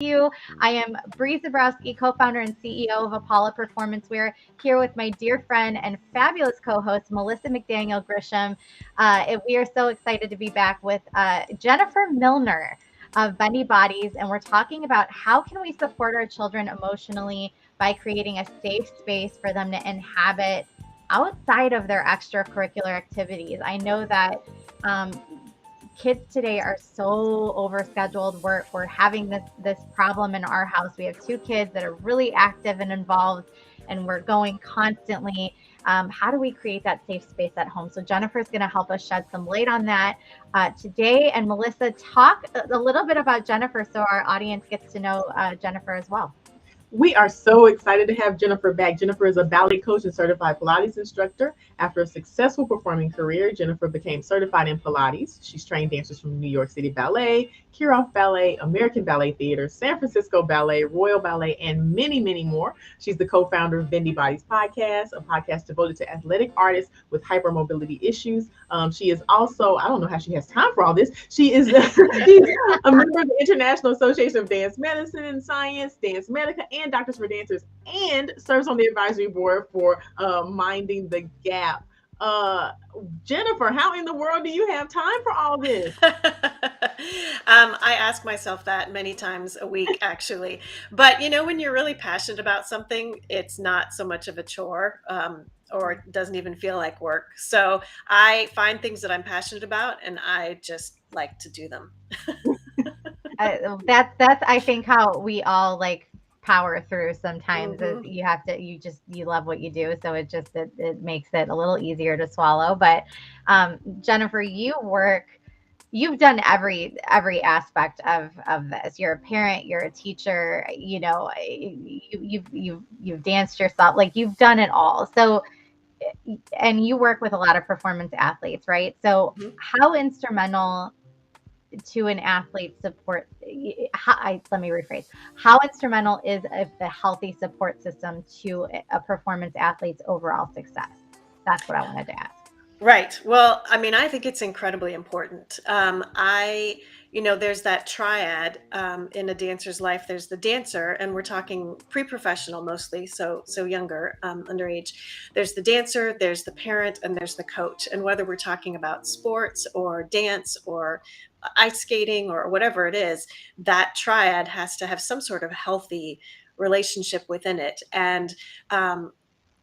you. I am Bree Zabrowski, co-founder and CEO of Apollo Performance Wear, here with my dear friend and fabulous co-host, Melissa McDaniel Grisham. And we are so excited to be back with Jennifer Milner of Bendy Bodies, and we're talking about how can we support our children emotionally by creating a safe space for them to inhabit outside of their extracurricular activities. I know that um, kids today are so overscheduled. We're having this problem in our house. We have two kids that are really active and involved, and we're going constantly. How do we create that safe space at home? So Jennifer's going to help us shed some light on that today. And Melissa, talk a little bit about Jennifer so our audience gets to know Jennifer as well. We are so excited to have Jennifer back. Jennifer is a ballet coach and certified Pilates instructor. After a successful performing career, Jennifer became certified in Pilates. She's trained dancers from New York City Ballet, Kirov Ballet, American Ballet Theater, San Francisco Ballet, Royal Ballet, and many, many more. She's the co-founder of Bendy Bodies Podcast, a podcast devoted to athletic artists with hypermobility issues. She is also, I don't know how she has time for all this. She is she's a member of the International Association of Dance Medicine and Science, Dance Medica, and Doctors for Dancers, and serves on the advisory board for Minding the Gap. Jennifer, how in the world do you have time for all this? I ask myself that many times a week, actually. But when you're really passionate about something, it's not so much of a chore. Or it doesn't even feel like work. So I find things that I'm passionate about, and I just like to do them. That's I think how we all like power through sometimes is Mm-hmm. you love what you do, so it makes it a little easier to swallow. But Jennifer, you've done every aspect of this. You're a parent, you're a teacher, you've danced yourself, like you've done it all. So and you work with a lot of performance athletes, right? So Mm-hmm. how instrumental to an athlete support let me rephrase, how instrumental is a healthy support system to a performance athlete's overall success? That's what I wanted to ask. Right. Well, I mean, I think it's incredibly important. There's that triad in a dancer's life. There's the dancer, and we're talking pre-professional mostly, so younger, underage. There's the dancer, there's the parent, and there's the coach. And whether we're talking about sports or dance or ice skating or whatever it is, that triad has to have some sort of healthy relationship within it. And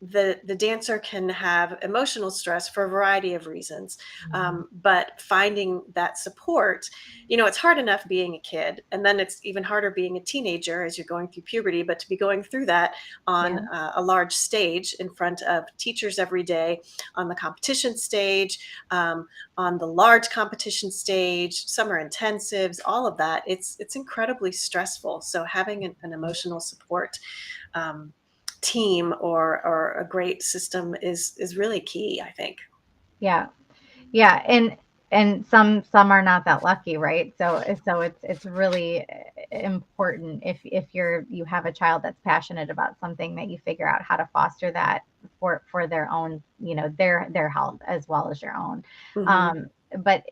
the dancer can have emotional stress for a variety of reasons, but finding that support, it's hard enough being a kid, and then it's even harder being a teenager as you're going through puberty. But to be going through that on Yeah. a large stage in front of teachers every day, on the competition stage, on the large competition stage, summer intensives, all of that, it's incredibly stressful. So having an emotional support team or a great system is really key, I think. Yeah. Yeah, and some are not that lucky, right? So it's really important if you have a child that's passionate about something, that you figure out how to foster that for their own, their health as well as your own. Mm-hmm. But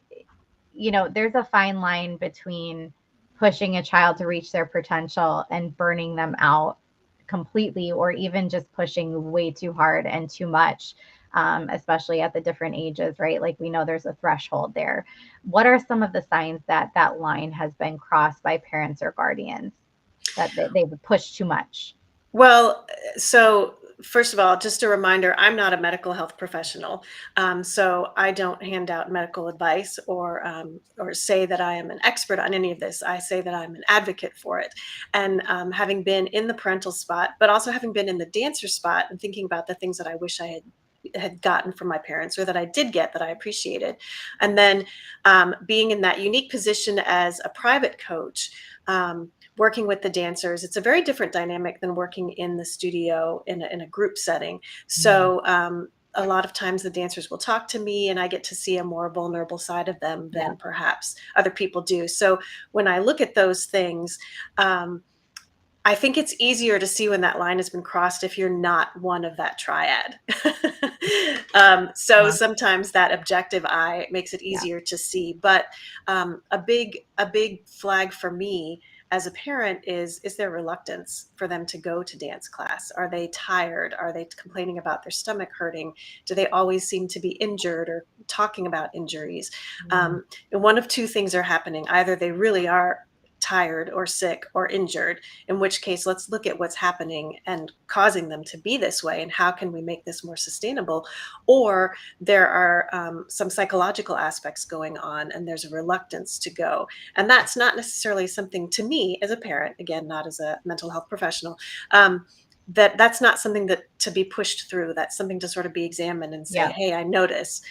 there's a fine line between pushing a child to reach their potential and burning them out completely, or even just pushing way too hard and too much, especially at the different ages, right? Like we know there's a threshold there. What are some of the signs that that line has been crossed by parents or guardians, that they've pushed too much? Well, so first of all, just a reminder, I'm not a medical health professional. So I don't hand out medical advice or say that I am an expert on any of this. I say that I'm an advocate for it. And having been in the parental spot, but also having been in the dancer spot and thinking about the things that I wish I had gotten from my parents, or that I did get that I appreciated. And then being in that unique position as a private coach, working with the dancers, it's a very different dynamic than working in the studio in a group setting. So a lot of times the dancers will talk to me, and I get to see a more vulnerable side of them Yeah. than perhaps other people do. So when I look at those things, I think it's easier to see when that line has been crossed if you're not one of that triad. So Uh, sometimes that objective eye makes it yeah. easier to see. But a big flag for me as a parent is there reluctance for them to go to dance class? Are they tired? Are they complaining about their stomach hurting? Do they always seem to be injured or talking about injuries? And one of two things are happening. Either they really are tired or sick or injured, in which case let's look at what's happening and causing them to be this way and how can we make this more sustainable. Or there are some psychological aspects going on and there's a reluctance to go, and that's not necessarily something, to me as a parent, again, not as a mental health professional, that's not something that to be pushed through. That's something to sort of be examined and say, Yeah. hey, I notice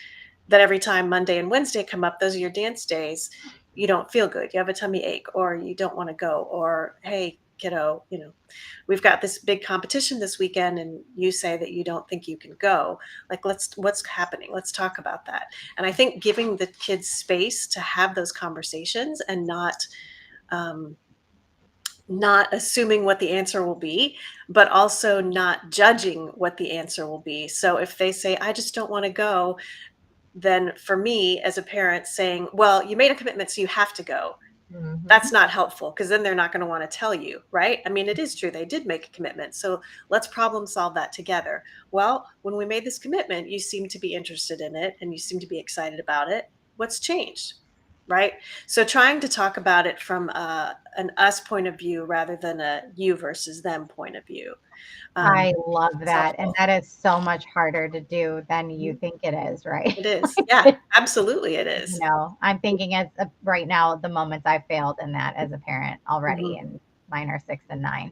that every time Monday and Wednesday come up, those are your dance days, you don't feel good, you have a tummy ache, or you don't want to go, or hey, kiddo, we've got this big competition this weekend and you say that you don't think you can go. Like, what's happening? Let's talk about that. And I think giving the kids space to have those conversations and not assuming what the answer will be, but also not judging what the answer will be. So if they say, I just don't want to go, then for me as a parent saying, well, you made a commitment, so you have to go. That's not helpful, because then they're not going to want to tell you, right? I mean, it is true. They did make a commitment. So let's problem solve that together. Well, when we made this commitment, you seem to be interested in it and you seem to be excited about it. What's changed? Right? So trying to talk about it from an us point of view rather than a you versus them point of view. I love It's that. And helpful. that is so much harder to do than you think it is, right? It is. Yeah, absolutely it is. I'm thinking right now, the moments I failed in that as a parent already, Mhm. and mine are 6 and 9.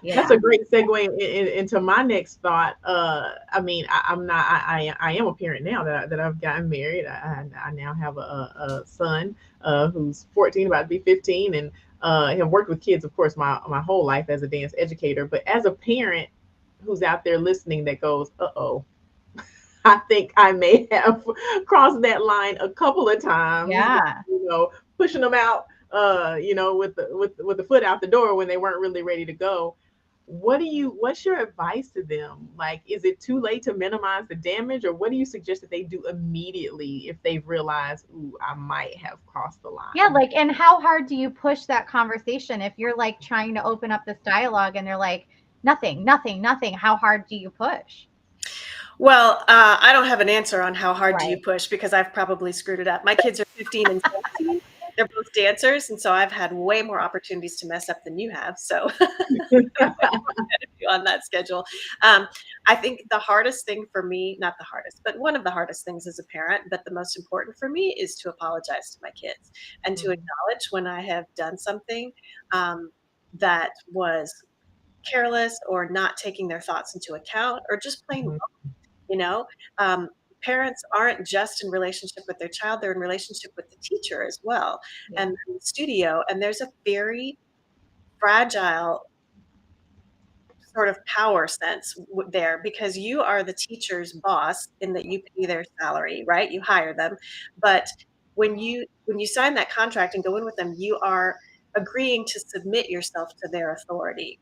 That's a great segue into my next thought. I mean, I'm not. I am a parent now that I've gotten married. I now have a son who's 14, about to be 15, and have worked with kids, of course, my whole life as a dance educator. But as a parent who's out there listening, that goes, "Uh-oh, I think I may have crossed that line a couple of times." Yeah. Pushing them out, with the foot out the door when they weren't really ready to go. What's your advice to them? Like, is it too late to minimize the damage, or what do you suggest that they do immediately if they've realized, ooh, I might have crossed the Yeah, line? and how hard do you push that conversation if you're like trying to open up this dialogue and they're like, nothing, nothing, nothing? How hard do you push? Well, I don't have an answer on how hard do you Right. push, because I've probably screwed it up. My kids are 15 and 17. They're both dancers, and so I've had way more opportunities to mess up than you have. So on that schedule. I think the hardest thing for me, not the hardest, but one of the hardest things as a parent, but the most important for me, is to apologize to my kids and to acknowledge when I have done something that was careless or not taking their thoughts into account or just plain wrong, you know? Um, Parents aren't just in relationship with their child, they're in relationship with the teacher as well, Yeah. and the studio. And there's a very fragile sort of power sense there, because you are the teacher's boss in that you pay their salary, right? You hire them. But when you sign that contract and go in with them, you are agreeing to submit yourself to their authority.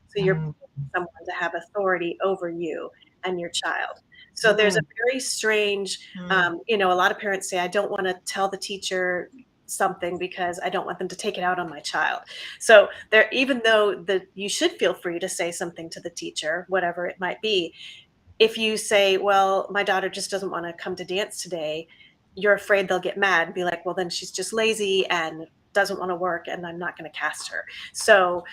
So you're Mm, paying someone to have authority over you and your child. So there's a mm, very strange, a lot of parents say, I don't want to tell the teacher something because I don't want them to take it out on my child. So there, even though you should feel free to say something to the teacher, whatever it might be, if you say, well, my daughter just doesn't want to come to dance today, you're afraid they'll get mad and be like, well, then she's just lazy and doesn't want to work and I'm not going to cast her. So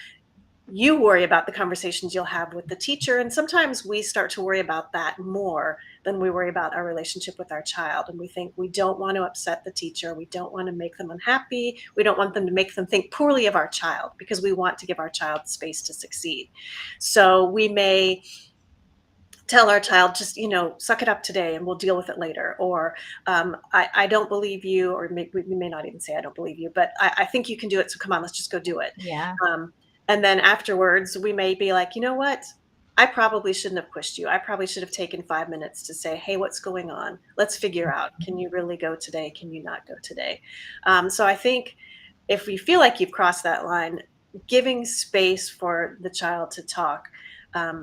you worry about the conversations you'll have with the teacher. And sometimes we start to worry about that more than we worry about our relationship with our child. And we think we don't want to upset the teacher. We don't want to make them unhappy. We don't want them to make them think poorly of our child, because we want to give our child space to succeed. So we may tell our child, just suck it up today and we'll deal with it later. Or I don't believe you, or we may not even say I don't believe you, but I think you can do it, so come on, let's just go do it. Yeah. And then afterwards we may be like, you know what, I probably shouldn't have pushed you. I probably should have taken 5 minutes to say, hey, what's going on? Let's figure out, can you really go today? Can you not go today? So I think if you feel like you've crossed that line, giving space for the child to talk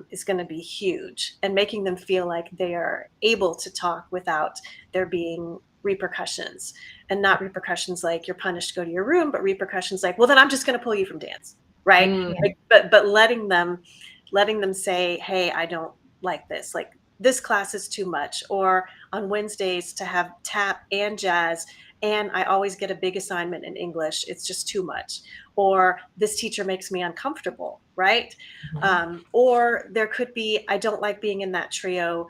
is going to be huge, and making them feel like they are able to talk without there being repercussions. and not repercussions like you're punished, go to your room, but repercussions like, well, then I'm just going to pull you from dance, right? Like, but letting them say, hey, I don't like this. Like, this class is too much. Or on Wednesdays to have tap and jazz, and I always get a big assignment in English. It's just too much. Or this teacher makes me uncomfortable, right? Or there could be, I don't like being in that trio.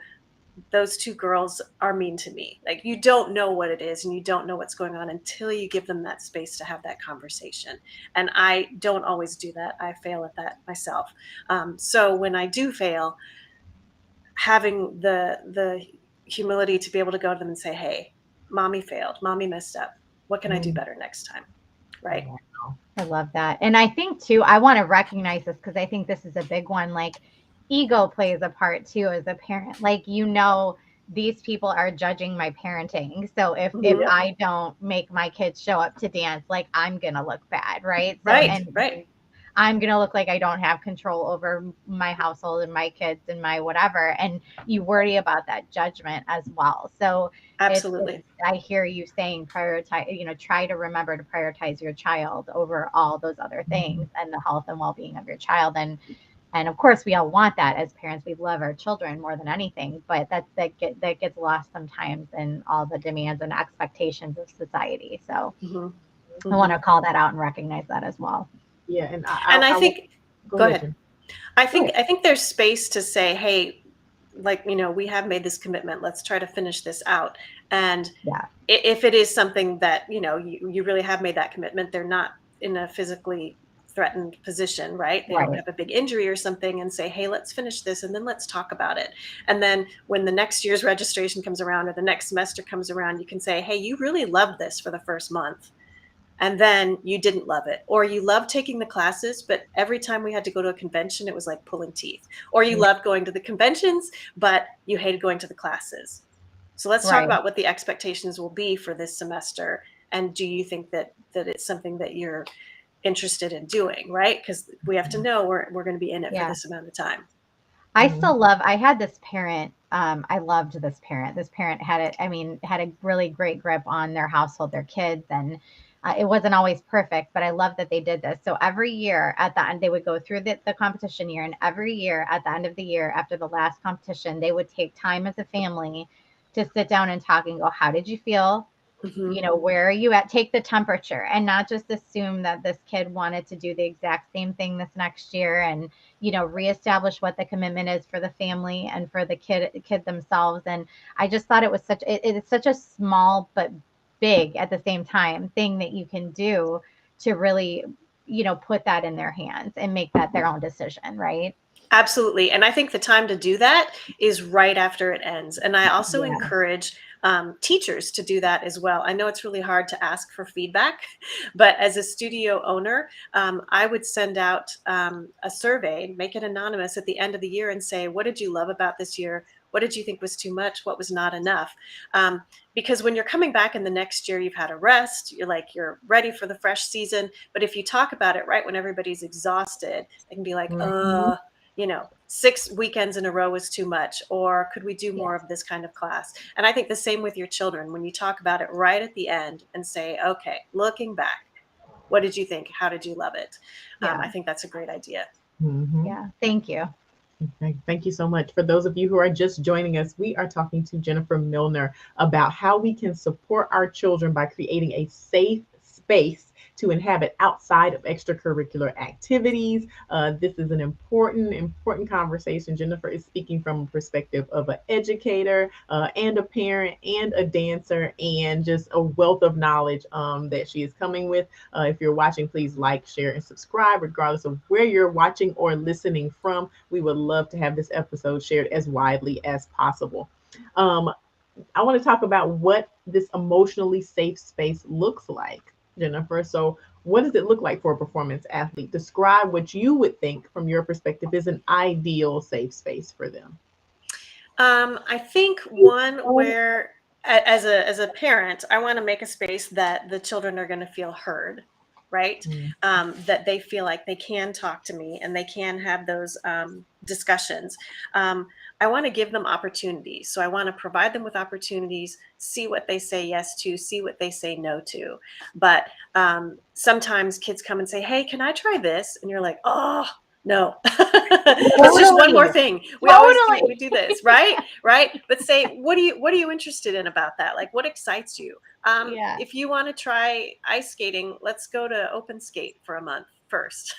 Those two girls are mean to me. Like, you don't know what it is and you don't know what's going on until you give them that space to have that conversation. And I don't always do that. I fail at that myself. So when I do fail, having the humility to be able to go to them and say, hey, mommy failed, mommy messed up, what can I do better next time, right? I love that. And I think too, I want to recognize this because I think this is a big one. Like, ego plays a part too as a parent. Like, these people are judging my parenting. So if I don't make my kids show up to dance, like, I'm gonna look bad, right? So Right. I'm going to look like I don't have control over my household and my kids and my whatever. And you worry about that judgment as well. So Absolutely. I hear you saying prioritize, try to remember to prioritize your child over all those other things and the health and well-being of your child. And of course we all want that as parents. We love our children more than anything, but that gets lost sometimes in all the demands and expectations of society. So I want to call that out and recognize that as well. Yeah, and I think go ahead. Jen. I think there's space to say, hey, like, we have made this commitment. Let's try to finish this out. And if it is something that, you really have made that commitment, they're not in a physically threatened position, right? They don't have a big injury or something, and say, hey, let's finish this and then let's talk about it. And then when the next year's registration comes around or the next semester comes around, you can say, hey, you really loved this for the first month. And then you didn't love it, or you loved taking the classes, but every time we had to go to a convention, it was like pulling teeth. Or you loved going to the conventions, but you hated going to the classes. So let's talk about what the expectations will be for this semester. And do you think that it's something that you're interested in doing, right? Because we have to know we're going to be in it for this amount of time. I had this parent. I loved this parent. This parent had a really great grip on their household, their kids, and it wasn't always perfect, but I love that they did this. So every year at the end, they would go through the competition year. And every year at the end of the year, after the last competition, they would take time as a family to sit down and talk and go, how did you feel? Where are you at? Take the temperature and not just assume that this kid wanted to do the exact same thing this next year, and, reestablish what the commitment is for the family and for the kid themselves. And I just thought it was it's such a small, but big at the same time thing that you can do to really, put that in their hands and make that their own decision. Right. Absolutely. And I think the time to do that is right after it ends. And I also encourage teachers to do that as well. I know it's really hard to ask for feedback, but as a studio owner, I would send out a survey, make it anonymous at the end of the year and say, what did you love about this year? What did you think was too much? What was not enough? Because when you're coming back in the next year, you've had a rest, you're ready for the fresh season. But if you talk about it right when everybody's exhausted, they can be like, 6 weekends in a row was too much, or could we do more of this kind of class? And I think the same with your children. When you talk about it right at the end and say, okay, looking back, what did you think? How did you love it? I think that's a great idea. Yeah. Thank you. Okay, thank you so much. For those of you who are just joining us, we are talking to Jennifer Milner about how we can support our children by creating a safe space to inhabit outside of extracurricular activities. This is an important conversation. Jennifer is speaking from a perspective of an educator and a parent and a dancer, and just a wealth of knowledge that she is coming with. If you're watching, please like, share, and subscribe, regardless of where you're watching or listening from. We would love to have this episode shared as widely as possible. I want to talk about what this emotionally safe space looks like, Jennifer. So what does it look like for a performance athlete? Describe what you would think from your perspective is an ideal safe space for them. I think one where, as a parent, I want to make a space that the children are going to feel heard, right? That they feel like they can talk to me and they can have those discussions. I want to give them opportunities. So I want to provide them with opportunities, see what they say yes to, see what they say no to. But sometimes kids come and say, hey, can I try this? And you're like, oh, no. It's just one more Totally. thing. We Totally. do this, right? Right. But say, what are you interested in about that? Like, what excites you? Yeah. If you want to try ice skating, let's go to open skate for a month first.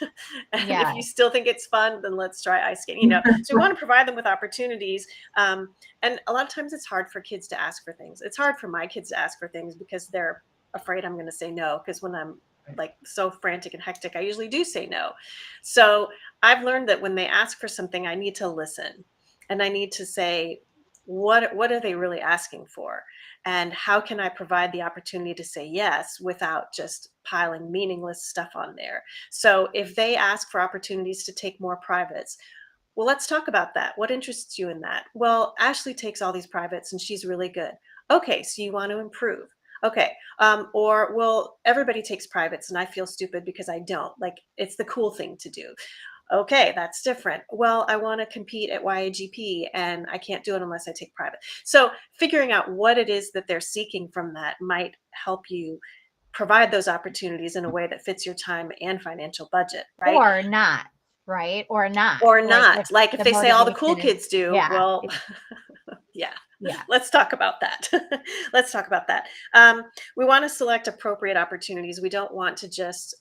And if Yeah. you still think it's fun, then let's try ice skating. So we want to provide them with opportunities. And a lot of times it's hard for kids to ask for things. It's hard for my kids to ask for things because they're afraid I'm going to say no. Because when I'm like so frantic and hectic, I usually do say no. So I've learned that when they ask for something, I need to listen, and I need to say, what are they really asking for? And how can I provide the opportunity to say yes without just piling meaningless stuff on there? So if they ask for opportunities to take more privates, well, let's talk about that. What interests you in that? Well, Ashley takes all these privates and she's really good. Okay, so you want to improve. Okay. Or, well, everybody takes privates and I feel stupid because I don't. Like, it's the cool thing to do. Okay, that's different. Well, I want to compete at YAGP and I can't do it unless I take private. So figuring out what it is that they're seeking from that might help you provide those opportunities in a way that fits your time and financial budget, right? Or not, right? Or not. Or Like not. if Like if the they say all the motivation cool is, kids do, yeah, well, yeah, yeah. let's talk about that. Let's talk about that. We want to select appropriate opportunities. We don't want to just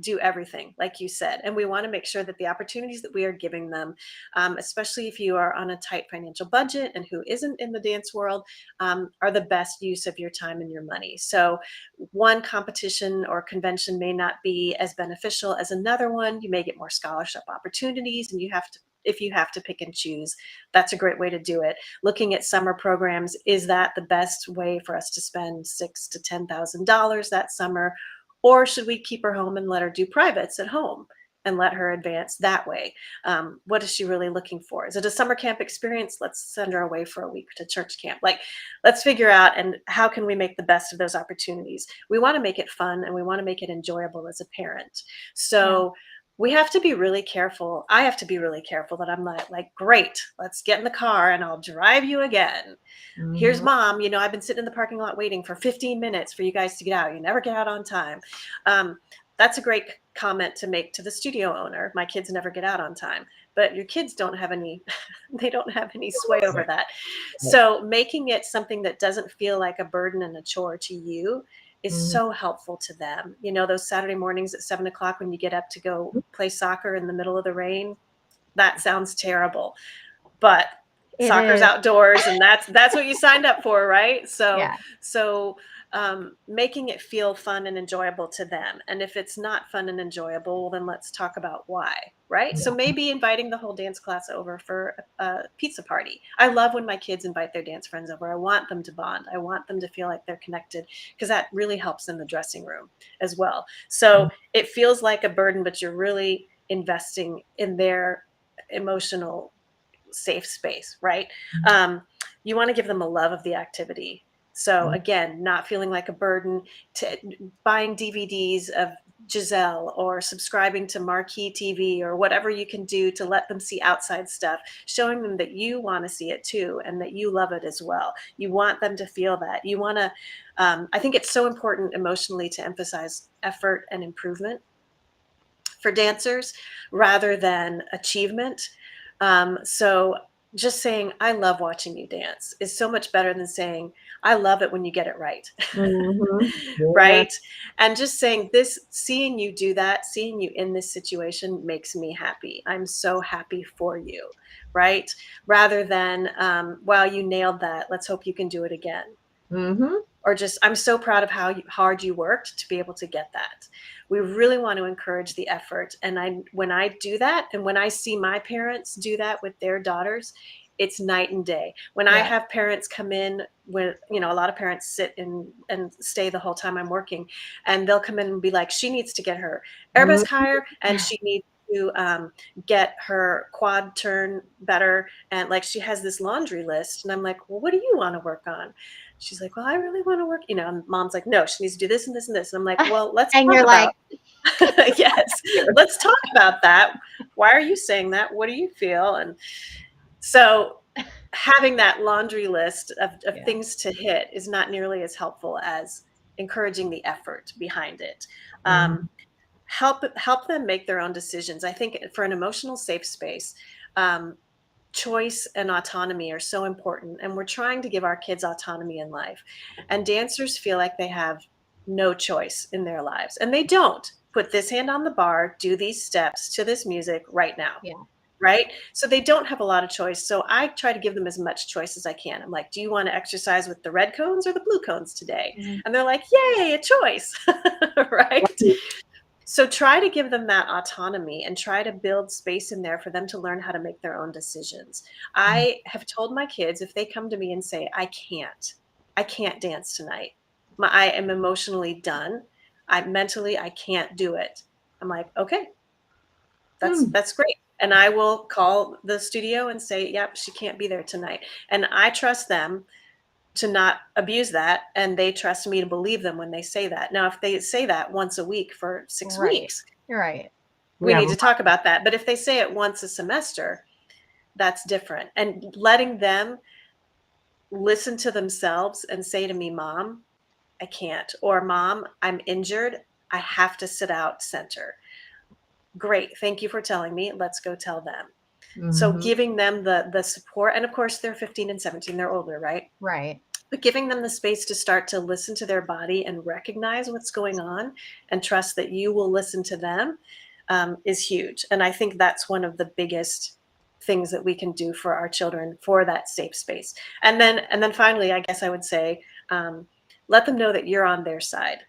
do everything, like you said. And we want to make sure that the opportunities that we are giving them, especially if you are on a tight financial budget and who isn't in the dance world, are the best use of your time and your money. So one competition or convention may not be as beneficial as another one. You may get more scholarship opportunities, and if you have to pick and choose, that's a great way to do it. Looking at summer programs, is that the best way for us to spend $6,000 to $10,000 that summer? Or should we keep her home and let her do privates at home and let her advance that way? What is she really looking for? Is it a summer camp experience? Let's send her away for a week to church camp. Like, let's figure out, and how can we make the best of those opportunities? We want to make it fun and we want to make it enjoyable as a parent. So we have to be really careful. I have to be really careful that I'm not like, great, let's get in the car and I'll drive you again. Here's mom, I've been sitting in the parking lot waiting for 15 minutes for you guys to get out. You never get out on time. That's a great comment to make to the studio owner. My kids never get out on time, but your kids don't have any, they don't have any sway over that. So making it something that doesn't feel like a burden and a chore to you is so helpful to them. Those Saturday mornings at 7 o'clock when you get up to go play soccer in the middle of the rain, that sounds terrible, but soccer's outdoors and that's what you signed up for, right? So making it feel fun and enjoyable to them. And if it's not fun and enjoyable, well, then let's talk about why, right? So maybe inviting the whole dance class over for a pizza party. I love when my kids invite their dance friends over. I want them to bond. I want them to feel like they're connected, because that really helps in the dressing room as well. So it feels like a burden, but you're really investing in their emotional safe space, right? You want to give them a love of the activity. So again, not feeling like a burden, to buying DVDs of Giselle or subscribing to Marquee TV or whatever you can do to let them see outside stuff, showing them that you want to see it too and that you love it as well. You want them to feel that. You want to, I think it's so important emotionally to emphasize effort and improvement for dancers rather than achievement. So just saying, I love watching you dance is so much better than saying, I love it when you get it right. Right. And just saying this, seeing you do that, seeing you in this situation makes me happy. I'm so happy for you. Right. Rather than, wow, you nailed that. Let's hope you can do it again. Or just, I'm so proud of how hard you worked to be able to get that. We really want to encourage the effort. And when I do that, and when I see my parents do that with their daughters, it's night and day. When I have parents come in with, a lot of parents sit in and stay the whole time I'm working, and they'll come in and be like, she needs to get her arabesque higher, and she needs to get her quad turn better. And like, she has this laundry list. And I'm like, well, what do you want to work on? She's like, well, I really want to work, and mom's like, no, she needs to do this and this and this. And I'm like, well, let's and talk you're about, like, yes, let's talk about that. why are you saying that? What do you feel? And so having that laundry list of Yeah. things to hit is not nearly as helpful as encouraging the effort behind it. Mhm. Help them make their own decisions. I think for an emotional safe space, um, choice and autonomy are so important, and we're trying to give our kids autonomy in life, and dancers feel like they have no choice in their lives, and they don't. Put this hand on the bar, do these steps to this music right now, Yeah. right? So they don't have a lot of choice. So I try to give them as much choice as I can. I'm like, do you want to exercise with the red cones or the blue cones today? Mhm. And they're like, yay, a choice. Right? So try to give them that autonomy and try to build space in there for them to learn how to make their own decisions. I have told my kids, if they come to me and say, I can't dance tonight. I am emotionally done. I can't do it. I'm like, okay, Mm. that's great. And I will call the studio and say, yep, she can't be there tonight. And I trust them to not abuse that, and they trust me to believe them when they say that. Now, if they say that once a week for 6 Right. weeks, You're right. we Yeah. need to talk about that. But if they say it once a semester, that's different. And letting them listen to themselves and say to me, Mom, I can't, or Mom, I'm injured. I have to sit out center. Great. Thank you for telling me. Let's go tell them. So Mhm. giving them the support, and of course they're 15 and 17, they're older, right? Right. But giving them the space to start to listen to their body and recognize what's going on and trust that you will listen to them is huge. And I think that's one of the biggest things that we can do for our children for that safe space. And then finally, I guess I would say, let them know that you're on their side.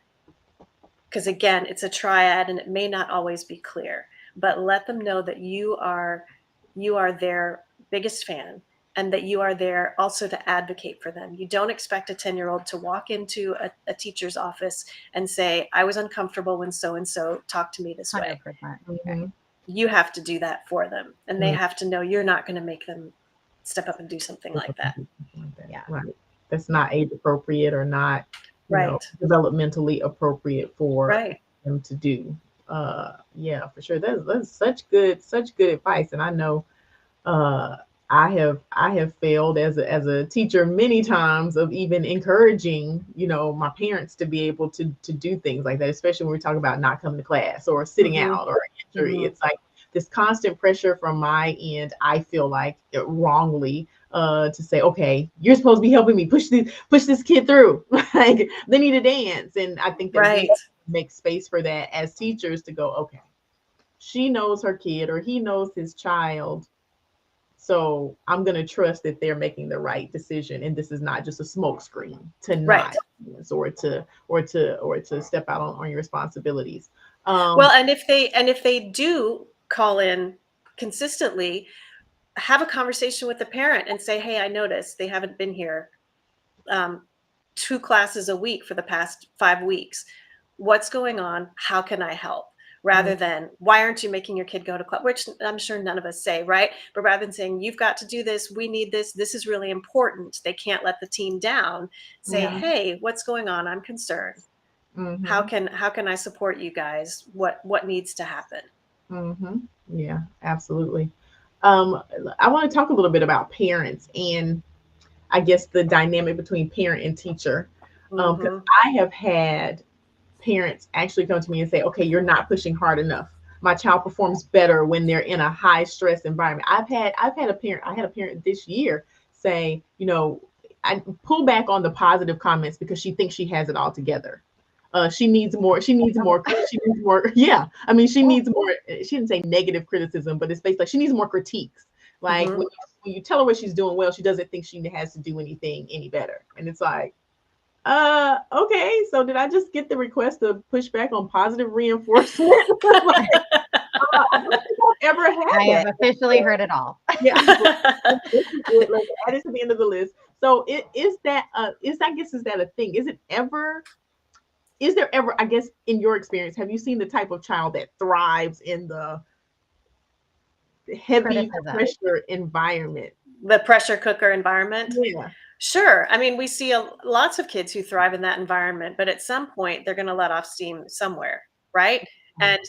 Because again, it's a triad and it may not always be clear, but let them know that you are their biggest fan, and that you are there also to advocate for them. You don't expect a 10-year-old to walk into a teacher's office and say, I was uncomfortable when so and so talked to me this way. 100%. Right. Mhm. You have to do that for them, and they Mhm. have to know you're not going to make them step up and do something like that. Like that. Yeah. Right. That's not age appropriate or not, Right. developmentally appropriate for Right. them to do. Yeah, for sure. That's such good advice. And I know uh I have failed as a teacher many times of even encouraging, my parents to be able to do things like that, especially when we talk about not coming to class or sitting Hmm. out or injury. Hmm. It's like this constant pressure from my end, I feel like wrongly, to say, okay, you're supposed to be helping me push this kid through. Like they need to dance. And I think that we Right. make space for that as teachers to go, okay, she knows her kid or he knows his child, so I'm gonna trust that they're making the right decision, and this is not just a smokescreen to Right. not dance or to step out on your responsibilities. Well, Um, and if they do call in consistently, have a conversation with the parent and say, hey, I noticed they haven't been here um, 2 classes a week for the past 5 weeks. What's going on? How can I help? Rather than, why aren't you making your kid go to class? Which I'm sure none of us say, right? But rather than saying, you've got to do this, we need this, this is really important. They can't let the team down. Say, yeah. hey, what's going on? I'm concerned. How Hmm. can I support you guys? What needs to happen? Hmm. Yeah, absolutely. Um, I want to talk a little bit about parents and I guess the dynamic between parent and teacher, because Hmm. I have had parents actually come to me and say, okay, you're not pushing hard enough. My child performs better when they're in a high stress environment. I had a parent this year say, I pull back on the positive comments because she thinks she has it all together. She needs more, yeah. I mean, she needs more, she didn't say negative criticism, but it's basically like she needs more critiques. Like Hmm. when you tell her what she's doing well, she doesn't think she has to do anything any better. And it's like, okay, so did I just get the request to push back on positive reinforcement? Like, I don't think I've ever had I have that. officially heard it all. Yeah, this is it. Let's add it to the end of the list. So it is that I guess is that a thing? Is there ever, I guess, in your experience, have you seen the type of child that thrives in the heavy Criticism. pressure environment? The pressure cooker environment. Yeah. Sure. I mean, we see lots of kids who thrive in that environment, but at some point they're going to let off steam somewhere, right? And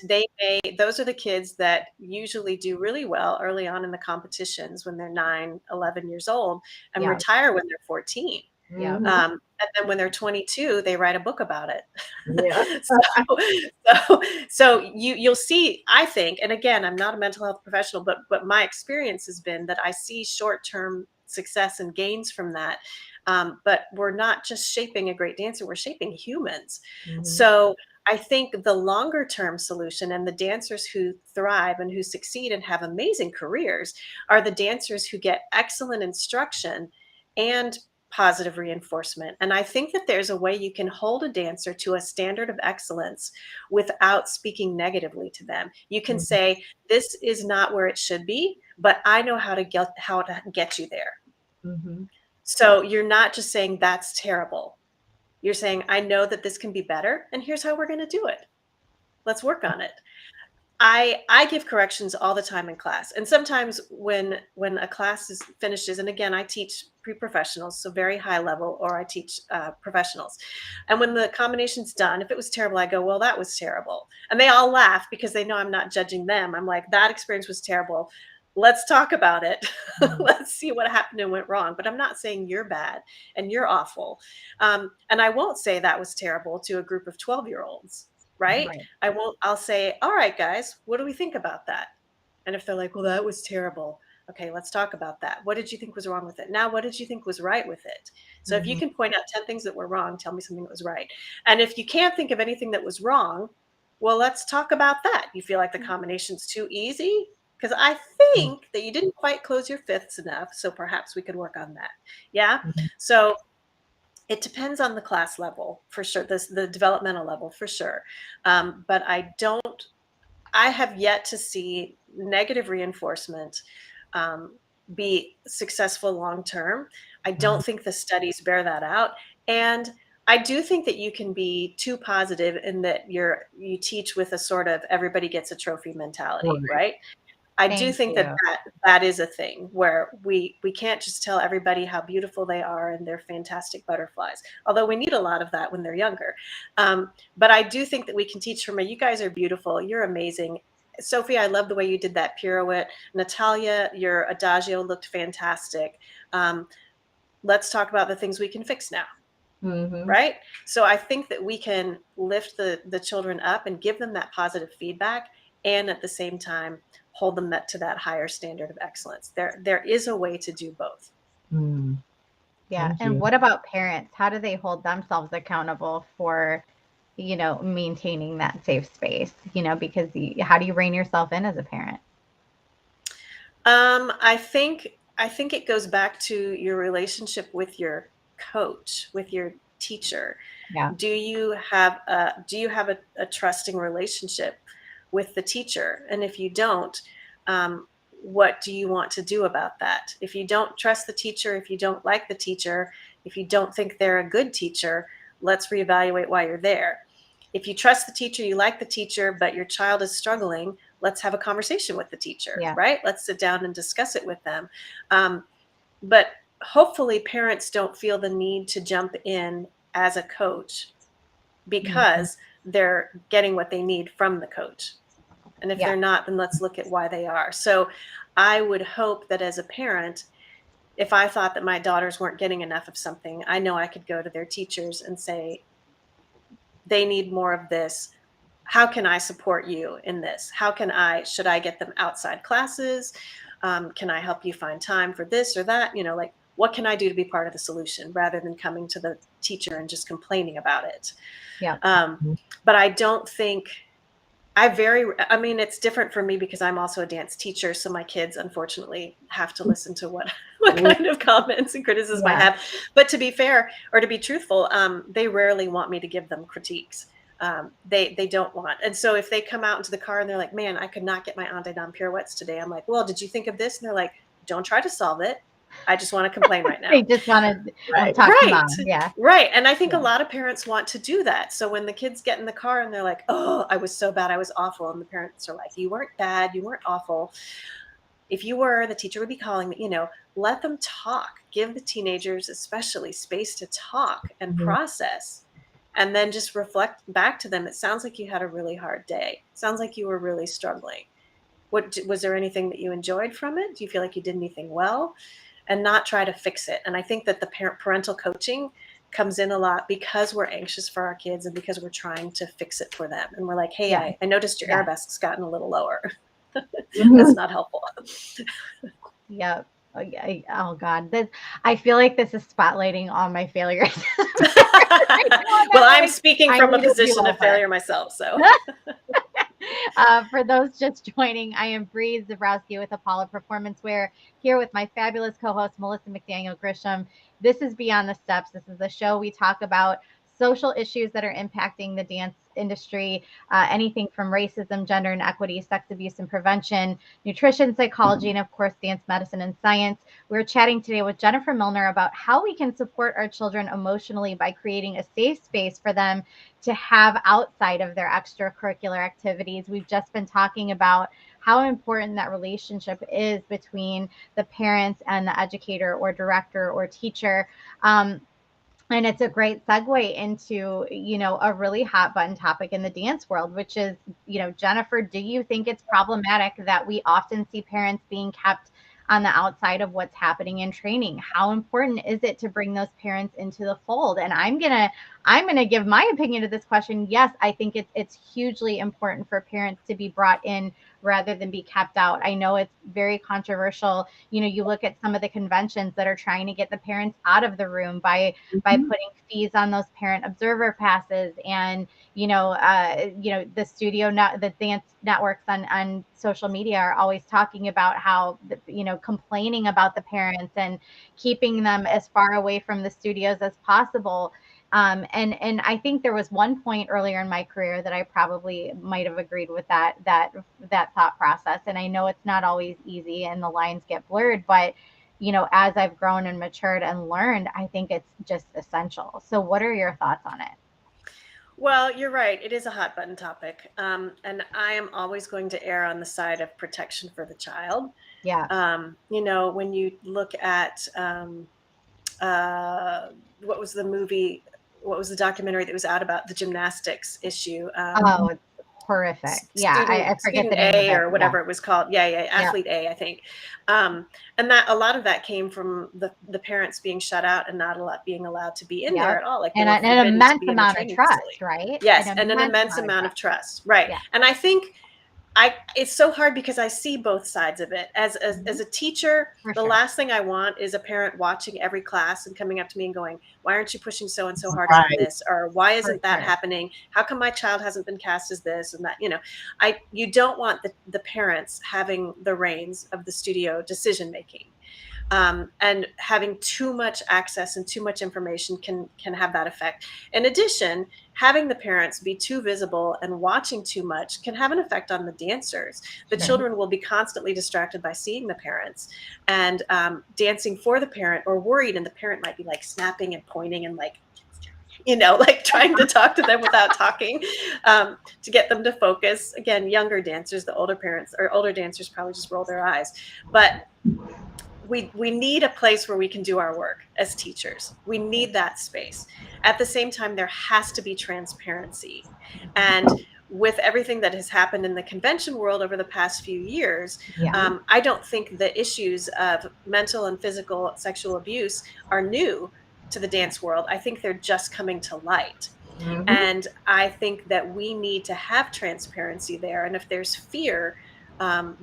those are the kids that usually do really well early on in the competitions when they're 9, 11 years old and retire when they're 14. Yeah. And then when they're 22, they write a book about it. Yeah. So you'll see, I think, and again, I'm not a mental health professional, but my experience has been that I see short-term success and gains from that. But we're not just shaping a great dancer, we're shaping humans. So I think the longer term solution and the dancers who thrive and who succeed and have amazing careers are the dancers who get excellent instruction and positive reinforcement. And I think that there's a way you can hold a dancer to a standard of excellence without speaking negatively to them. You can say, this is not where it should be, but I know how to get you there. So you're not just saying that's terrible. You're saying, I know that this can be better, and here's how we're going to do it. Let's work on it. I give corrections all the time in class. And sometimes when a class finishes, and again, I teach pre-professionals, so very high level, or I teach professionals. And when the combination's done, if it was terrible, I go, well, that was terrible. And they all laugh because they know I'm not judging them. I'm like, that experience was terrible. Let's talk about it. Let's see what happened and went wrong. But I'm not saying you're bad and you're awful. And I won't say that was terrible to a group of 12-year-olds. Right? I'll say, all right, guys, what do we think about that? And if they're like, well, that was terrible. Okay, let's talk about that. What did you think was wrong with it? Now, what did you think was right with it? So if you can point out 10 things that were wrong, tell me something that was right. And if you can't think of anything that was wrong, well, let's talk about that. You feel like the combination's too easy? Because I think that you didn't quite close your fifths enough. So perhaps we could work on that. Yeah. So it depends on the class level for sure, the developmental level for sure. But I have yet to see negative reinforcement be successful long-term. I don't think the studies bear that out. And I do think that you can be too positive in that you teach with a sort of everybody gets a trophy mentality, right? I do think that is a thing where we can't just tell everybody how beautiful they are and they're fantastic butterflies, although we need a lot of that when they're younger. But I do think that we can teach from you guys are beautiful. You're amazing. Sophie, I love the way you did that pirouette. Natalia, your adagio looked fantastic. Let's talk about the things we can fix now. Right? So I think that we can lift the children up and give them that positive feedback, and at the same time hold them to that higher standard of excellence. There is a way to do both. Yeah. And what about parents? How do they hold themselves accountable for, maintaining that safe space? Because how do you rein yourself in as a parent? I think it goes back to your relationship with your coach, with your teacher. Yeah. Do you have a trusting relationship with the teacher? And if you don't, what do you want to do about that? If you don't trust the teacher, if you don't like the teacher, if you don't think they're a good teacher, let's reevaluate why you're there. If you trust the teacher, you like the teacher, but your child is struggling, let's have a conversation with the teacher, right? Let's sit down and discuss it with them. But hopefully parents don't feel the need to jump in as a coach because they're getting what they need from the coach. And if they're not, then let's look at why they are. So I would hope that as a parent, if I thought that my daughters weren't getting enough of something, I know I could go to their teachers and say, they need more of this. How can I support you in this? Should I get them outside classes? Can I help you find time for this or that? What can I do to be part of the solution rather than coming to the teacher and just complaining about it? But I don't think it's different for me because I'm also a dance teacher. So my kids, unfortunately, have to listen to what kind of comments and criticism I have. But to be fair, or to be truthful, they rarely want me to give them critiques. They don't want. And so if they come out into the car and they're like, man, I could not get my en dedans pirouettes today. I'm like, well, did you think of this? And they're like, don't try to solve it. I just want to complain right now. They just want to talk to mom. Yeah. Right. And I think a lot of parents want to do that. So when the kids get in the car and they're like, oh, I was so bad, I was awful. And the parents are like, you weren't bad, you weren't awful. If you were, the teacher would be calling me, let them talk. Give the teenagers especially space to talk and process. and then just reflect back to them. It sounds like you had a really hard day. It sounds like you were really struggling. Was there anything that you enjoyed from it? Do you feel like you did anything well? And not try to fix it. And I think that the parental coaching comes in a lot because we're anxious for our kids and because we're trying to fix it for them. And we're like, hey, Yeah. I noticed your Yeah. arabesque's gotten a little lower. Mhm. That's not helpful. Yep. Oh God, I feel like this is spotlighting all my failures. Well, I'm speaking I from a need to do position of over. failure myself, so. For those just joining, I am Bree Zabrowski with Apollo Performance Wear, here with my fabulous co-host Melissa McDaniel Grisham. This is Beyond the Steps. This is the show we talk about social issues that are impacting the dance industry, anything from racism, gender inequity, sex abuse and prevention, nutrition, psychology, and of course, dance medicine and science. We're chatting today with Jennifer Milner about how we can support our children emotionally by creating a safe space for them to have outside of their extracurricular activities. We've just been talking about how important that relationship is between the parents and the educator or director or teacher. And it's a great segue into, a really hot button topic in the dance world, which is, Jennifer, do you think it's problematic that we often see parents being kept on the outside of what's happening in training? How important is it to bring those parents into the fold? And I'm gonna give my opinion to this question. Yes, I think it's hugely important for parents to be brought in rather than be kept out. I know it's very controversial. You look at some of the conventions that are trying to get the parents out of the room by putting fees on those parent observer passes, and the the dance networks on social media are always talking about how complaining about the parents and keeping them as far away from the studios as possible. And I think there was one point earlier in my career that I probably might have agreed with that thought process. And I know it's not always easy and the lines get blurred, but as I've grown and matured and learned, I think it's just essential. So what are your thoughts on it? Well, you're right. It is a hot button topic. And I am always going to err on the side of protection for the child. Yeah. When you look at what was the movie, what was the documentary that was out about the gymnastics issue? Oh, it's horrific. Yeah, I forget the name A of it. or whatever it was called. Yeah, Athlete A, I think. And that a lot of that came from the parents being shut out and not being allowed to be in there at all. Like and an immense amount of trust, right? Yes, and an immense amount of trust, right? Yeah. And I think it's so hard because I see both sides of it. As a teacher, the last thing I want is a parent watching every class and coming up to me and going, "Why aren't you pushing so and so hard on this?" Or "Why isn't that happening? How come my child hasn't been cast as this and that?" You don't want the parents having the reins of the studio decision making. And having too much access and too much information can have that effect. In addition, having the parents be too visible and watching too much can have an effect on the dancers. The children will be constantly distracted by seeing the parents and dancing for the parent, or worried, and the parent might be like snapping and pointing and like trying to talk to them without talking, to get them to focus. Again, younger dancers, the older parents or older dancers probably just roll their eyes. But we need a place where we can do our work as teachers. We need that space. At the same time, there has to be transparency. And with everything that has happened in the convention world over the past few years, I don't think the issues of mental and physical sexual abuse are new to the dance world. I think they're just coming to light. Mm-hmm. And I think that we need to have transparency there. And if there's fear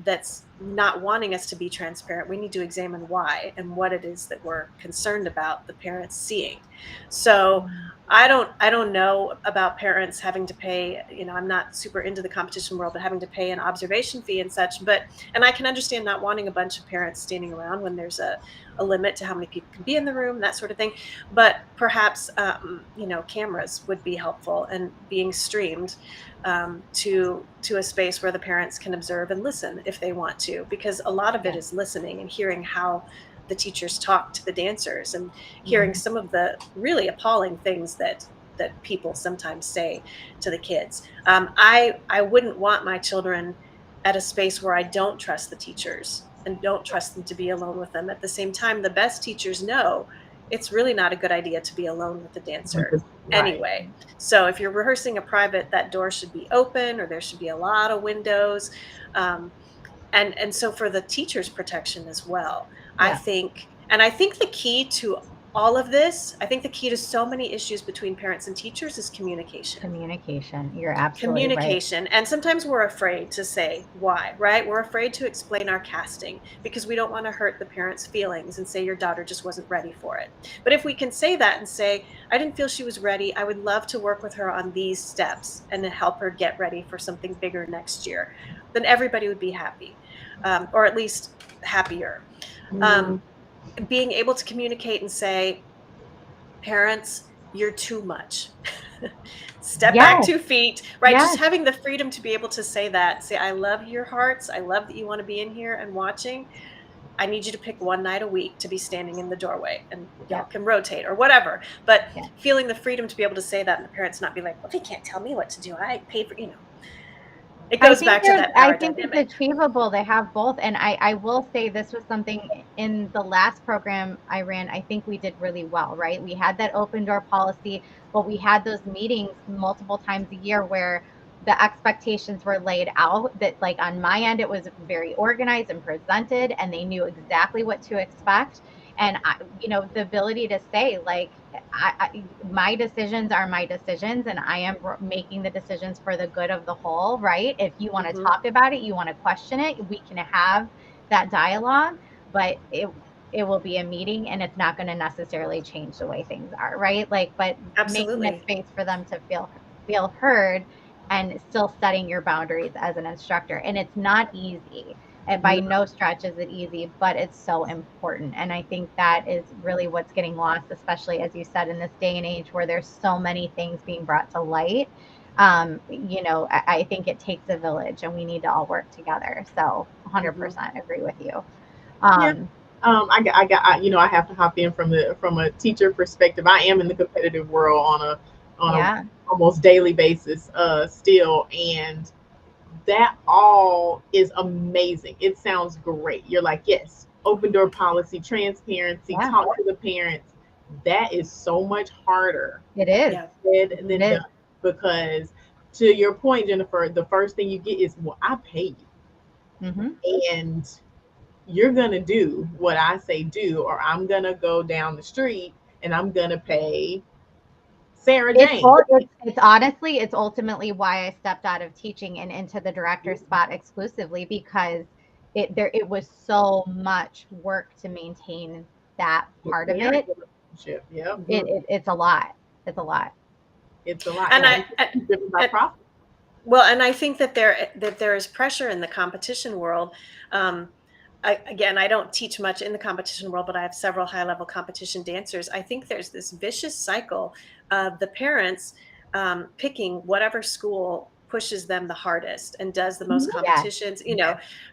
that's not wanting us to be transparent, we need to examine why and what it is that we're concerned about the parents seeing. So I don't know about parents having to pay, I'm not super into the competition world, but having to pay an observation fee and such. And I can understand not wanting a bunch of parents standing around when there's a limit to how many people can be in the room, that sort of thing. But perhaps, cameras would be helpful, and being streamed to a space where the parents can observe and listen if they want to, because a lot of it is listening and hearing how the teachers talk to the dancers and hearing some of the really appalling things that people sometimes say to the kids. I wouldn't want my children at a space where I don't trust the teachers and don't trust them to be alone with them. At the same time, the best teachers know it's really not a good idea to be alone with the dancer anyway. So if you're rehearsing a private, that door should be open, or there should be a lot of windows. Um, and so for the teacher's protection as well, I Yeah. think, and I think the key to all of this, I think the key to so many issues between parents and teachers is communication. Communication. You're absolutely right. Communication. And sometimes we're afraid to say why, right? We're afraid to explain our casting because we don't want to hurt the parents' feelings and say your daughter just wasn't ready for it. But if we can say that and say, I didn't feel she was ready, I would love to work with her on these steps and then help her get ready for something bigger next year, then everybody would be happy, or at least happier. Being able to communicate and say, parents, you're too much. Step back 2 feet, right? Yes. Just having the freedom to be able to say that, say, I love your hearts. I love that you want to be in here and watching. I need you to pick one night a week to be standing in the doorway, and y'all can rotate or whatever. But feeling the freedom to be able to say that, and the parents not be like, well, they can't tell me what to do. I paid for, it goes back to that power I think dynamic. it's achievable to have both. And I will say this was something in the last program I ran, I think we did really well, right? We had that open door policy, but we had those meetings multiple times a year where the expectations were laid out, that like on my end, it was very organized and presented, and they knew exactly what to expect. And the ability to say, like, my decisions are my decisions, and I am making the decisions for the good of the whole, right? If you want to talk about it, you want to question it, we can have that dialogue, but it will be a meeting, and it's not going to necessarily change the way things are, right? Like, but making a space for them to feel heard, and still setting your boundaries as an instructor. And it's not easy. And by no stretch is it easy, but it's so important. And I think that is really what's getting lost, especially as you said, in this day and age where there's so many things being brought to light. I think it takes a village, and we need to all work together. So 100% agree with you. I have to hop in from a teacher perspective. I am in the competitive world on a almost daily basis still, and that all is amazing. It sounds great. You're like, yes, open door policy, transparency, talk to the parents. That is so much harder. It is. Said than done. Because to your point, Jennifer, the first thing you get is, well, I pay you. And you're going to do what I say do, or I'm going to go down the street and I'm going to pay Sarah Jane. It's ultimately why I stepped out of teaching and into the director spot exclusively, because it was so much work to maintain that part of it. It's a lot. It's a lot. And I think that there is pressure in the competition world. I don't teach much in the competition world, but I have several high-level competition dancers. I think there's this vicious cycle of the parents picking whatever school pushes them the hardest and does the most competitions,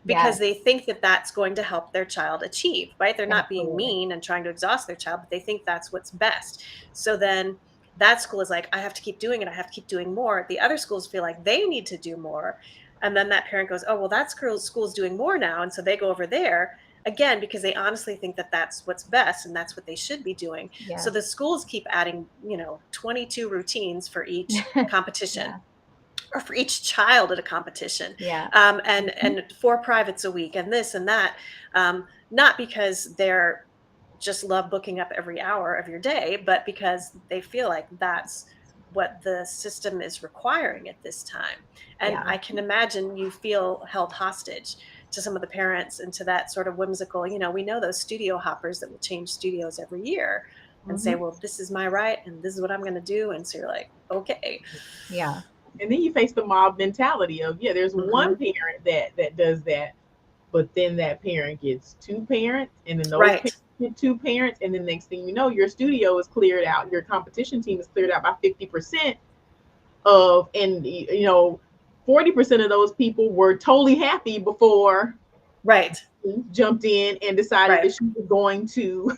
because they think that that's going to help their child achieve, right? They're not being mean and trying to exhaust their child, but they think that's what's best. So then that school is like, I have to keep doing it. I have to keep doing more. The other schools feel like they need to do more. And then that parent goes, oh, well, that school's doing more now. And so they go over there again, because they honestly think that that's what's best and that's what they should be doing. Yeah. So the schools keep adding, 22 routines for each competition. Or for each child at a competition. And 4 privates a week and this and that. Not because they're just love booking up every hour of your day, but because they feel like that's what the system is requiring at this time. And I can imagine you feel held hostage to some of the parents and to that sort of whimsical, we know those studio hoppers that will change studios every year and say, well, this is my right and this is what I'm going to do. And so you're like, okay. Yeah. And then you face the mob mentality of, there's one parent that does that, but then that parent gets 2 parents, and then those parents get 2 parents, and then next thing you know, your studio is cleared out, your competition team is cleared out by 50% and 40% of those people were totally happy before Right. jumped in and decided Right. that she was going to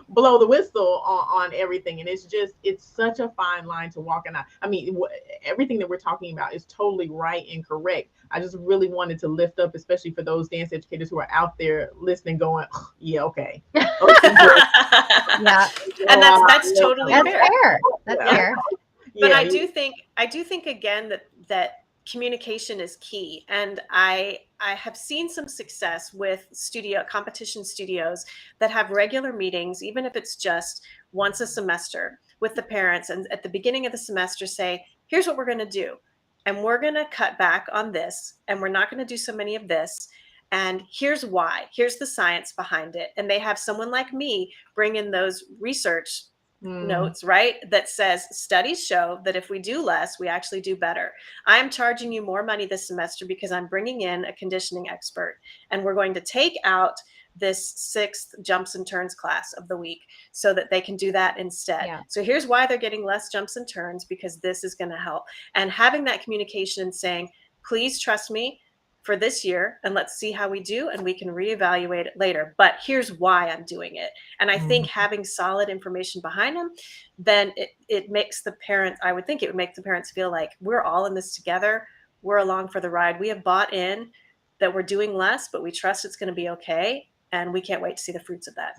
blow the whistle on everything. And it's such a fine line to walk. And I mean, everything that we're talking about is totally right and correct. I just really wanted to lift up, especially for those dance educators who are out there listening, going, yeah, okay. Okay, Yeah, And wow, that's totally that's fair. fair. That's yeah, fair. But yeah, I do think again that communication is key. And I have seen some success with competition studios that have regular meetings, even if it's just once a semester, with the parents, and at the beginning of the semester say, here's what we're going to do. And we're going to cut back on this, and we're not going to do so many of this. And here's why. Here's the science behind it. And they have someone like me bring in those research notes, right? That says studies show that if we do less, we actually do better. I'm charging you more money this semester because I'm bringing in a conditioning expert, and we're going to take out this 6th jumps and turns class of the week so that they can do that instead. Yeah. So here's why they're getting less jumps and turns, because this is going to help. And having that communication, saying, please trust me for this year, and let's see how we do, and we can reevaluate it later. But here's why I'm doing it. And I think having solid information behind them, then it makes the parents, I would think it would make the parents feel like we're all in this together. We're along for the ride. We have bought in that we're doing less, but we trust it's going to be okay. And we can't wait to see the fruits of that,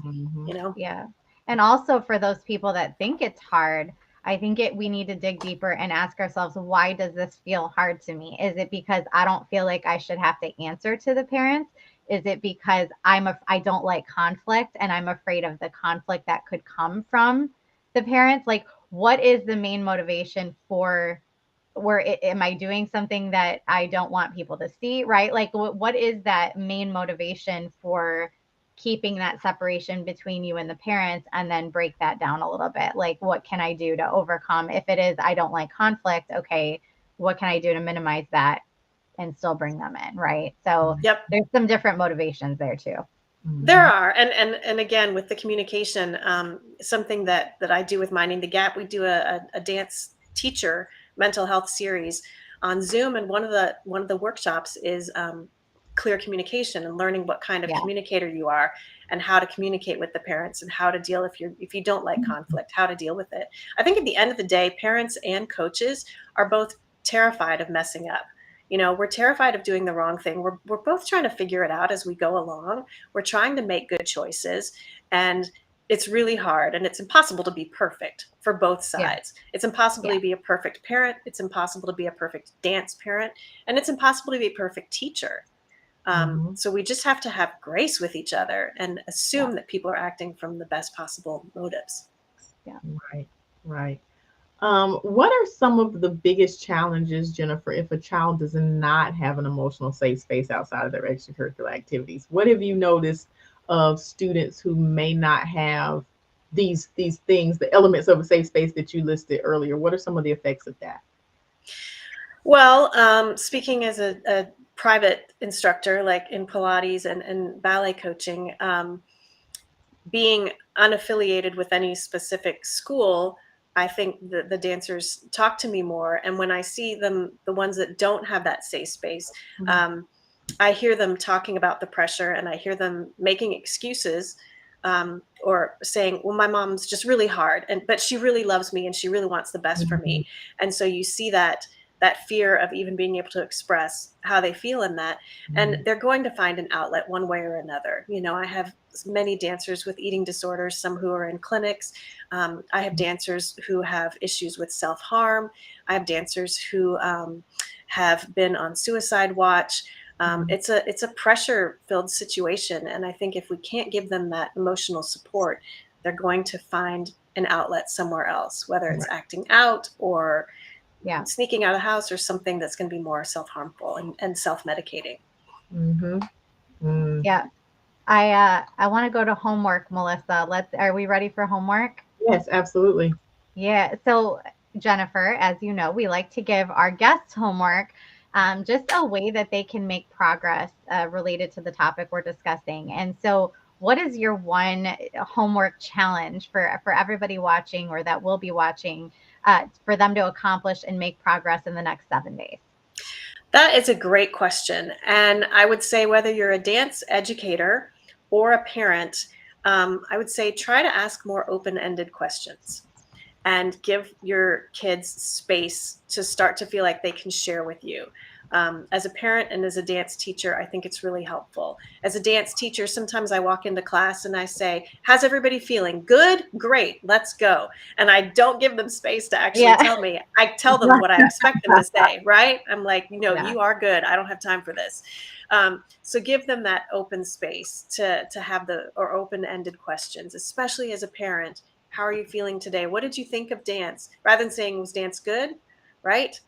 Yeah. And also for those people that think it's hard, I think we need to dig deeper and ask ourselves, why does this feel hard to me? Is it because I don't feel like I should have to answer to the parents? Is it because I don't like conflict and I'm afraid of the conflict that could come from the parents? Like, what is the main motivation for am I doing something that I don't want people to see, right? Like, what is that main motivation for keeping that separation between you and the parents, and then break that down a little bit? Like, what can I do to overcome? If it is, I don't like conflict, okay, what can I do to minimize that and still bring them in, right? So there's some different motivations there too. There are. And again, with the communication, something that I do with Minding the Gap, we do a dance teacher mental health series on Zoom. And one of the workshops is clear communication, and learning what kind of communicator you are, and how to communicate with the parents, and how to deal if you don't like conflict, how to deal with it. I think at the end of the day, parents and coaches are both terrified of messing up. We're terrified of doing the wrong thing. We're both trying to figure it out as we go along. We're trying to make good choices, and it's really hard, and it's impossible to be perfect for both sides. It's impossible to be a perfect parent. It's impossible to be a perfect dance parent, and it's impossible to be a perfect teacher. So we just have to have grace with each other and assume that people are acting from the best possible motives. Yeah. Right. What are some of the biggest challenges, Jennifer, if a child does not have an emotional safe space outside of their extracurricular activities? What have you noticed of students who may not have these things, the elements of a safe space that you listed earlier? What are some of the effects of that? Well, speaking as a private instructor, like in Pilates and ballet coaching, being unaffiliated with any specific school, I think the dancers talk to me more. And when I see them, the ones that don't have that safe space, I hear them talking about the pressure, and I hear them making excuses, or saying, well, my mom's just really hard, but she really loves me, and she really wants the best for me. And so you see that fear of even being able to express how they feel in that. And they're going to find an outlet one way or another. I have many dancers with eating disorders, some who are in clinics. I have dancers who have issues with self-harm. I have dancers who have been on suicide watch. It's a pressure-filled situation. And I think if we can't give them that emotional support, they're going to find an outlet somewhere else, whether it's acting out or sneaking out of the house, or something that's going to be more self-harmful and self-medicating. Yeah. I want to go to homework, Melissa. Are we ready for homework? Yes, absolutely. Yeah. So Jennifer, as you know, we like to give our guests homework, just a way that they can make progress related to the topic we're discussing. And so what is your one homework challenge for everybody watching, or that will be watching, for them to accomplish and make progress in the next 7 days? That is a great question. And I would say whether you're a dance educator or a parent, I would say try to ask more open-ended questions and give your kids space to start to feel like they can share with you. As a parent and as a dance teacher, I think it's really helpful. As a dance teacher, sometimes I walk into class and I say, how's everybody feeling? Good? Great, let's go. And I don't give them space to actually tell me. I tell them what I expect them to say, right? I'm like, you are good. I don't have time for this. So give them that open space to have or open-ended questions, especially as a parent. How are you feeling today? What did you think of dance? Rather than saying, was dance good? Right?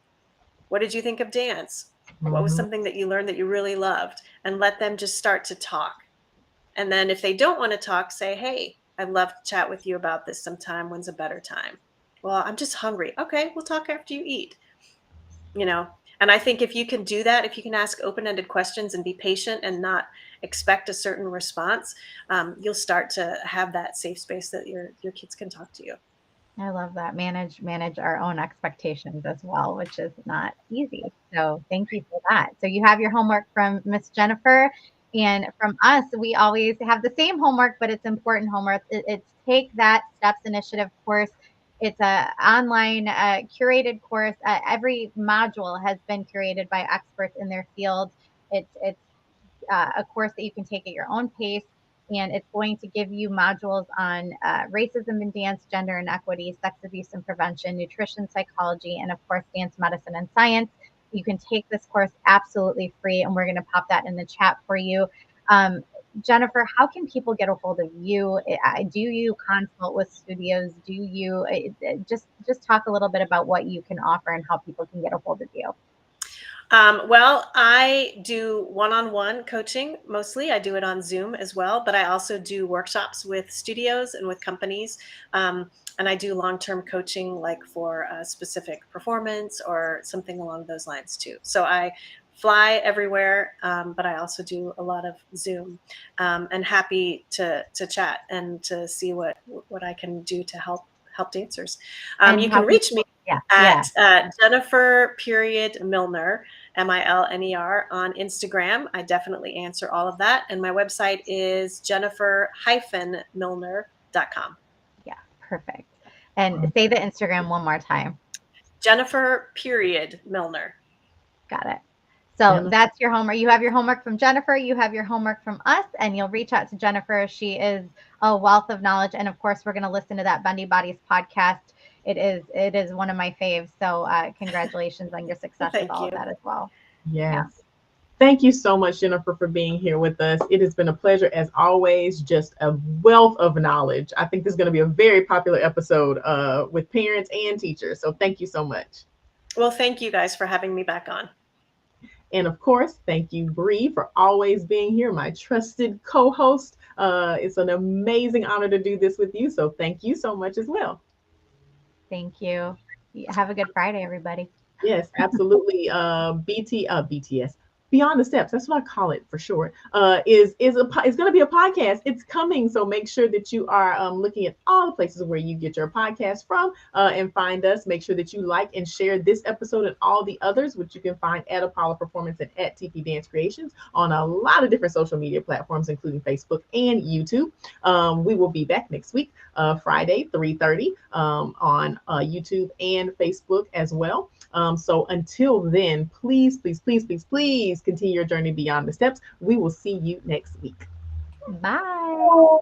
What did you think of dance? What was something that you learned that you really loved? And let them just start to talk. And then if they don't want to talk, say, hey, I'd love to chat with you about this sometime. When's a better time? Well, I'm just hungry. Okay, we'll talk after you eat. And I think if you can do that, if you can ask open-ended questions and be patient and not expect a certain response, you'll start to have that safe space that your kids can talk to you. I love that. Manage our own expectations as well, which is not easy. So thank you for that. So you have your homework from Miss Jennifer, and from us, we always have the same homework, but it's important homework. It's Take That Steps Initiative course. It's a online curated course. Every module has been curated by experts in their field. It's a course that you can take at your own pace, and it's going to give you modules on racism in dance, gender inequity, sex abuse and prevention, nutrition, psychology, and of course, dance medicine and science. You can take this course absolutely free, and we're going to pop that in the chat for you. Jennifer, how can people get a hold of you? Do you consult with studios? Do you just talk a little bit about what you can offer and how people can get a hold of you? Well, I do one-on-one coaching mostly. I do it on Zoom as well, but I also do workshops with studios and with companies. And I do long-term coaching like for a specific performance or something along those lines too. So I fly everywhere, but I also do a lot of Zoom, and happy to chat and to see what I can do to help dancers. You can reach me at Jennifer Milner, Milner on Instagram. I definitely answer all of that. And my website is jennifer-milner.com. Yeah, perfect. And say the Instagram one more time. Jennifer Milner. Got it. So that's your homework. You have your homework from Jennifer. You have your homework from us, and you'll reach out to Jennifer. She is a wealth of knowledge. And of course, we're going to listen to that Bendy Bodies podcast. It is one of my faves. So congratulations on your success with all of that as well. Yes. Yeah. Thank you so much, Jennifer, for being here with us. It has been a pleasure as always, just a wealth of knowledge. I think this is going to be a very popular episode with parents and teachers. So thank you so much. Well, thank you guys for having me back on. And of course, thank you, Bree, for always being here, my trusted co-host. It's an amazing honor to do this with you. So thank you so much as well. Thank you. Have a good Friday, everybody. Yes, absolutely. BTS. Beyond the Steps, that's what I call it for short, is going to be a podcast. It's coming, so make sure that you are looking at all the places where you get your podcast from and find us. Make sure that you like and share this episode and all the others, which you can find at Apollo Performance and at TP Dance Creations on a lot of different social media platforms, including Facebook and YouTube. We will be back next week, Friday, 3:30 on YouTube and Facebook as well. So until then, please continue your journey beyond the steps. We will see you next week. Bye.